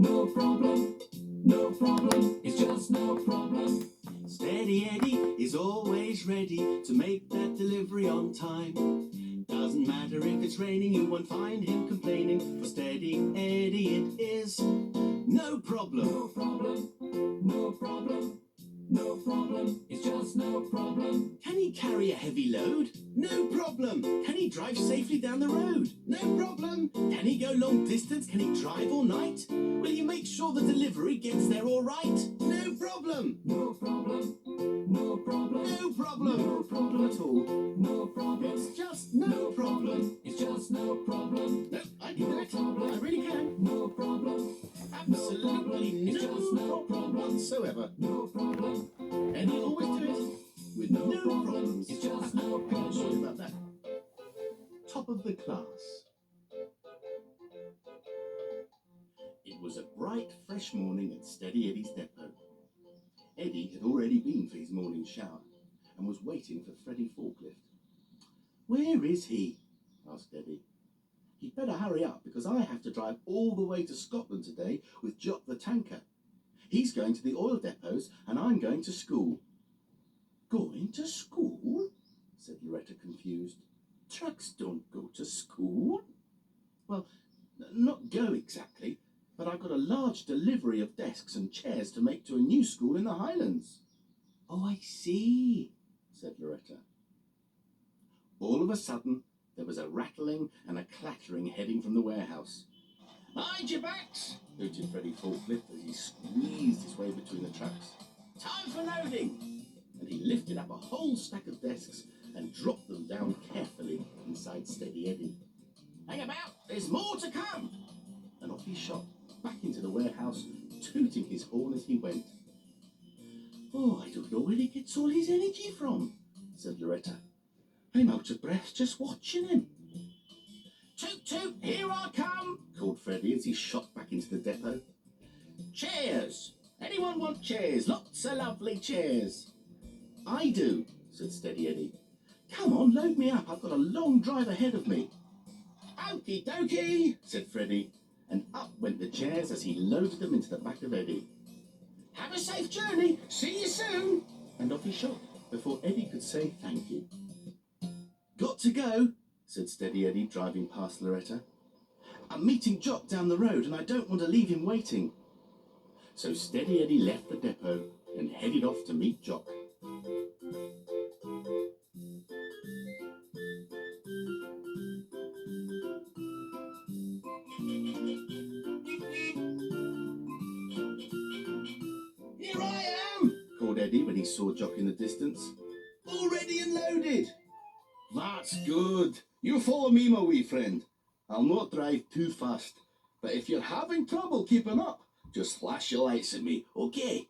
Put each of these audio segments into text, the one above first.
no problem, no problem, it's just no problem. Steady Eddie is always ready to make that delivery on time. Doesn't matter if it's raining, you won't find him complaining. For Steady Eddie it is no problem. No problem, no problem, no problem, it's just no problem. Can he carry a heavy load? No problem. Can he drive safely down the road? No problem. Can he go long distance? Can he drive all night? Will he make sure the delivery gets there all right? No problem. No problem, no problem, No problem. no problem at all. No problem, It's just no problem. it's just no problem. No, I can do it. I really can. No problem, Absolutely It's just no no problem whatsoever. no problem, And he'll always do it with no problems. it's just no Sorry problem. about that. Top of the class. It was a bright, fresh morning at Steady Eddie's depot. Eddie had already been for his morning shower and was waiting for Freddie Forklift. "Where is he?" asked Eddie. "He'd better hurry up because I have to drive all the way to Scotland today with Jock the Tanker. He's going to the oil depots and I'm going to school." "Going to school?" said Loretta, confused. "Trucks don't go to school." "Well, not go exactly, but I've got a large delivery of desks and chairs to make to a new school in the Highlands." "Oh, I see," said Loretta. All of a sudden, there was a rattling and a clattering heading from the warehouse. "Hide your backs!" hooted Freddie Forklift as he squeezed his way between the trucks. "Time for loading!" And he lifted up a whole stack of desks and dropped them down carefully inside Steady Eddie. "Hang about, there's more to come!" And off he shot, back into the warehouse, tooting his horn as he went. "Oh, I don't know where he gets all his energy from," said Loretta. "I'm out of breath just watching him." "Toot toot, here I come," called Freddie as he shot back into the depot. "Chairs! Anyone want chairs? Lots of lovely chairs." "I do," said Steady Eddie. "Come on, load me up. I've got a long drive ahead of me." "Okie dokie," said Freddie, and up went the chairs as he loaded them into the back of Eddie. "Have a safe journey. See you soon." And off he shot before Eddie could say thank you. "Got to go," said Steady Eddie, driving past Loretta. "I'm meeting Jock down the road and I don't want to leave him waiting." So Steady Eddie left the depot and headed off to meet Jock. "Here I am," called Eddie when he saw Jock in the distance. "All ready and loaded." "That's good. You follow me, my wee friend. I'll not drive too fast, but if you're having trouble keeping up, just flash your lights at me, okay?"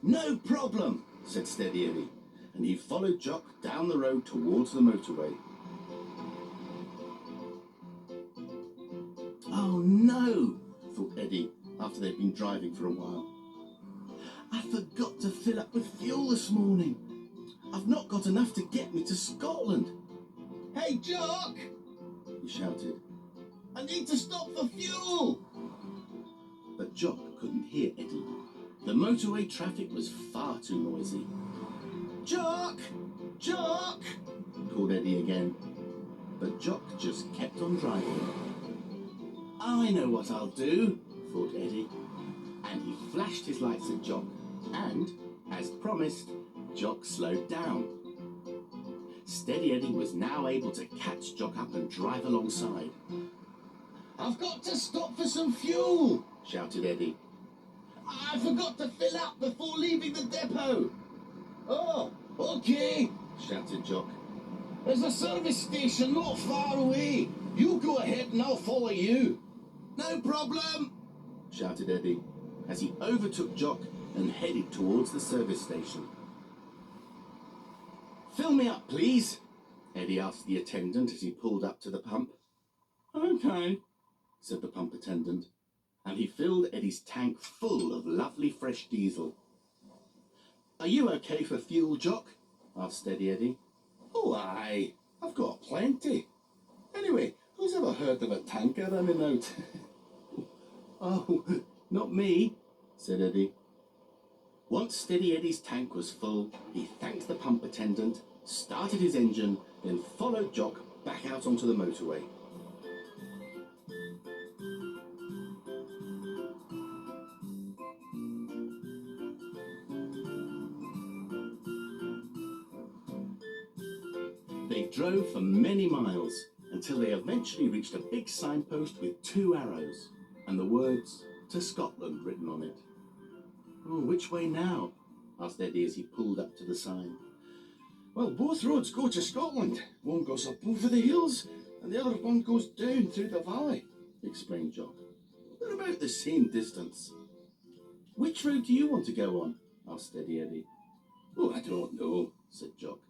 "No problem," said Steady Eddie, and he followed Jock down the road towards the motorway. "Oh no," thought Eddie after they'd been driving for a while. "I forgot to fill up with fuel this morning. I've not got enough to get me to Scotland." "Hey, Jock," he shouted. "I need to stop for fuel." But Jock couldn't hear Eddie. The motorway traffic was far too noisy. "Jock! Jock!" called Eddie again. But Jock just kept on driving. "I know what I'll do," thought Eddie. And he flashed his lights at Jock. And, as promised, Jock slowed down. Steady Eddie was now able to catch Jock up and drive alongside. "I've got to stop for some fuel," shouted Eddie. "I forgot to fill up before leaving the depot." "Oh, okay," shouted Jock. "There's a service station not far away. You go ahead and I'll follow you." "No problem," shouted Eddie as he overtook Jock and headed towards the service station. "Fill me up, please," Eddie asked the attendant as he pulled up to the pump. "Okay," said the pump attendant, and he filled Eddie's tank full of lovely fresh diesel. "Are you okay for fuel, Jock?" asked Steady Eddie. "Oh, aye, I've got plenty. Anyway, who's ever heard of a tanker running out?" "Oh, Not me, said Eddie. Once Steady Eddie's tank was full, he thanked the pump attendant, started his engine, then followed Jock back out onto the motorway. They drove for many miles until they eventually reached a big signpost with 2 arrows and the words "To Scotland" written on it. "Oh, which way now?" asked Eddie as he pulled up to the sign. "Well, both roads go to Scotland. One goes up over the hills and the other one goes down through the valley," explained Jock. "They're about the same distance." "Which road do you want to go on?" asked Steady Eddie. "Oh, I don't know," said Jock.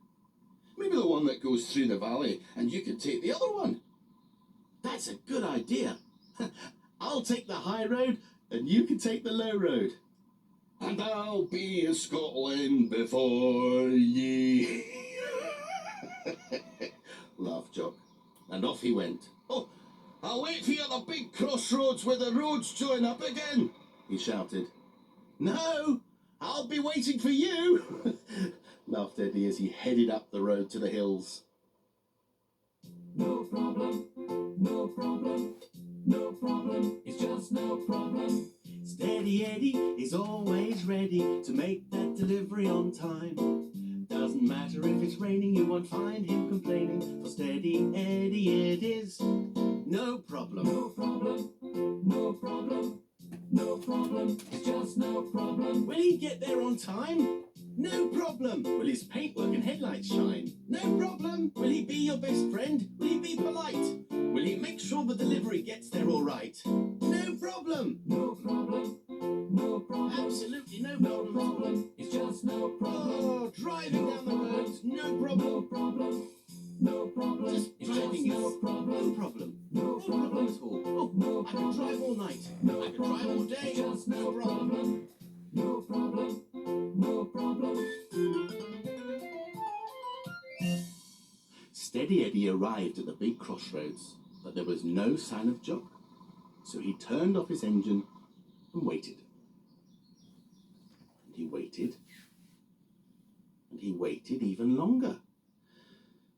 "Maybe the one that goes through the valley and you can take the other one." "That's a good idea. I'll take the high road and you can take the low road." "And I'll be in Scotland before ye," laughed Jock. And off he went. "Oh, I'll wait for you at the big crossroads where the roads join up again," he shouted. "No, I'll be waiting for you," laughed Eddie as he headed up the road to the hills. No problem, no problem, no problem, it's just no problem. Steady Eddie is always ready to make that delivery on time. Doesn't matter if it's raining, you won't find him complaining. For Steady Eddie it is no problem. No problem, no problem, no problem, it's just no problem. Will he get there on time? No problem. Will his paintwork and headlights shine? No problem. Will he be your best friend? Will he be polite? Will he make sure the delivery gets there all right? No problem. No problem, no problem, Absolutely no no problem at all. problem, it's just no problem. Oh, driving down the road, no No problem. problem, no problem, Just it's driving just is no no problem. problem. No No problem problem, at all. Oh, no I can drive all night. No I can drive all day. It's just No problem. No problem, no problem. Steady Eddie arrived at the big crossroads, but there was no sign of Jock. So he turned off his engine and waited. And he waited. And he waited even longer.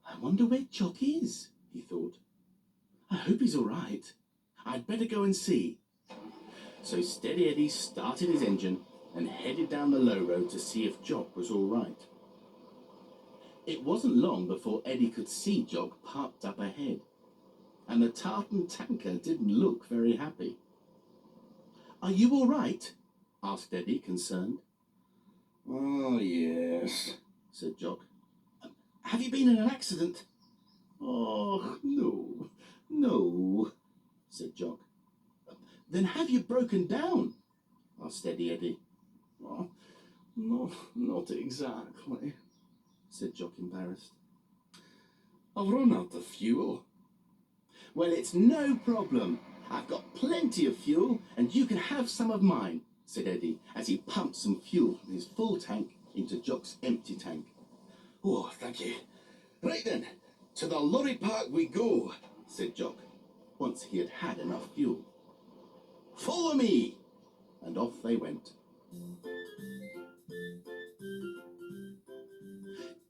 "I wonder where Jock is," he thought. "I hope he's all right. I'd better go and see." So Steady Eddie started his engine and headed down the low road to see if Jock was all right. It wasn't long before Eddie could see Jock parked up ahead, and the tartan tanker didn't look very happy. "Are you all right?" asked Eddie, concerned. "Oh, yes," said Jock. "Have you been in an accident?" "Oh, no, said Jock. "Then have you broken down?" asked Steady Eddie. "Oh, not exactly," said Jock, embarrassed. "I've run out of fuel." "Well, it's no problem. I've got plenty of fuel, and you can have some of mine," said Eddie, as he pumped some fuel from his full tank into Jock's empty tank. "Oh, thank you. Right then, to the lorry park we go," said Jock, once he had had enough fuel. "Follow me!" And off they went.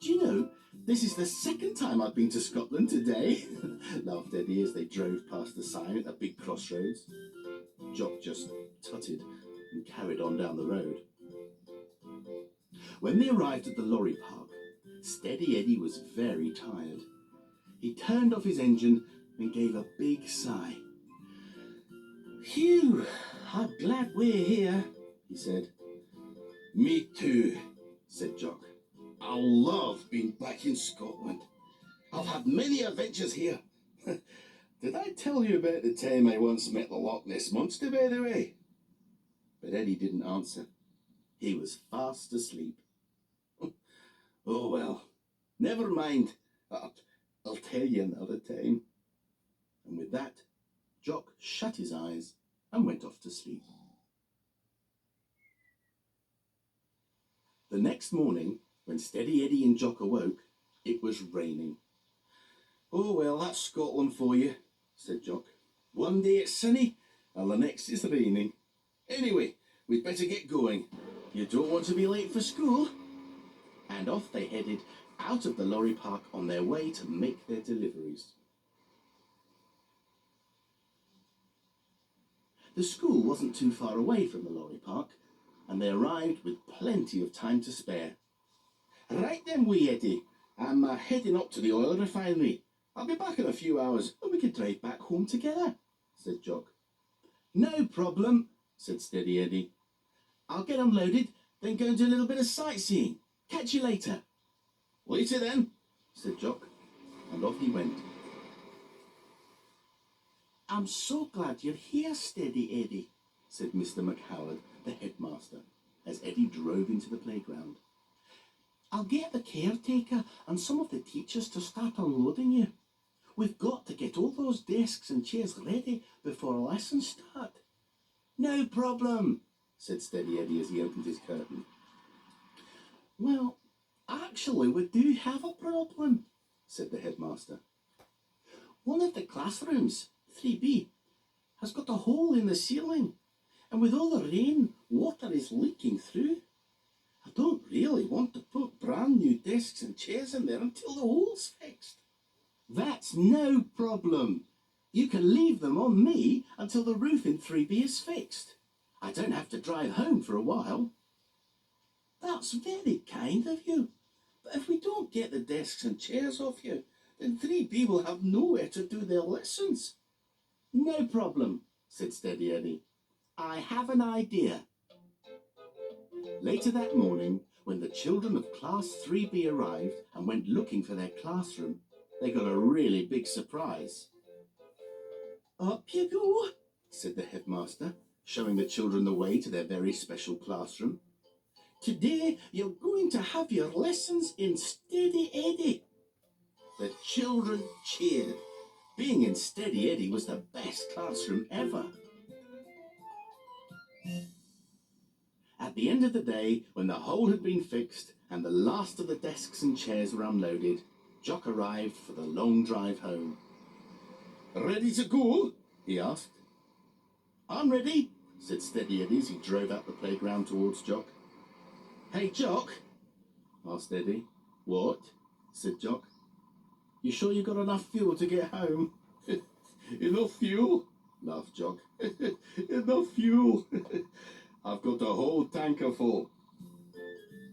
"Do you know, this is the second time I've been to Scotland today," laughed Eddie as they drove past the sign at the big crossroads. Jock just tutted and carried on down the road. When they arrived at the lorry park, Steady Eddie was very tired. He turned off his engine and gave a big sigh. "Phew, I'm glad we're here," he said. "Me too," said Jock. "I love being back in Scotland. I've had many adventures here. Did I tell you about the time I once met the Loch Ness Monster, by the way?" But Eddie didn't answer. He was fast asleep. "Oh, well, never mind. I'll tell you another time." And with that, Jock shut his eyes and went off to sleep. The next morning, when Steady Eddie and Jock awoke, it was raining. "Oh, well, that's Scotland for you," said Jock. "One day it's sunny and the next is raining. Anyway, we'd better get going. You don't want to be late for school. And off they headed out of the lorry park on their way to make their deliveries. The school wasn't too far away from the lorry park, and they arrived with plenty of time to spare. Right then, wee Eddie. I'm heading up to the oil refinery. I'll be back in a few hours and we can drive back home together, said Jock. No problem, said Steady Eddie. I'll get unloaded, then go and do a little bit of sightseeing. Catch you later. Later then, said Jock, and off he went. I'm so glad you're here, Steady Eddie, said Mr. McHoward, the headmaster, as Eddie drove into the playground. I'll get the caretaker and some of the teachers to start unloading you. We've got to get all those desks and chairs ready before lessons start. No problem, said Steady Eddie as he opened his curtain. Well, actually, we do have a problem, said the headmaster. One of the classrooms, 3B, has got a hole in the ceiling, and with all the rain, water is leaking through. I don't really want to put brand new desks and chairs in there until the hole's fixed. That's no problem. You can leave them on me until the roof in 3B is fixed. I don't have to drive home for a while. That's very kind of you. But if we don't get the desks and chairs off you, then 3B will have nowhere to do their lessons. No problem, said Steady Eddie. I have an idea. Later that morning, when the children of Class 3B arrived and went looking for their classroom, they got a really big surprise. Up you go, said the headmaster, showing the children the way to their very special classroom. Today you're going to have your lessons in Steady Eddie. The children cheered. Being in Steady Eddie was the best classroom ever. At the end of the day, when the hole had been fixed and the last of the desks and chairs were unloaded, Jock arrived for the long drive home. Ready to go? He asked. I'm ready, said Steady Eddie as he drove out the playground towards Jock. Hey, Jock, asked Eddie. What? Said Jock. You sure you got enough fuel to get home? Enough fuel? Laughed Jock. Enough fuel. I've got a whole tanker full.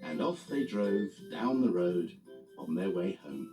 And off they drove down the road on their way home.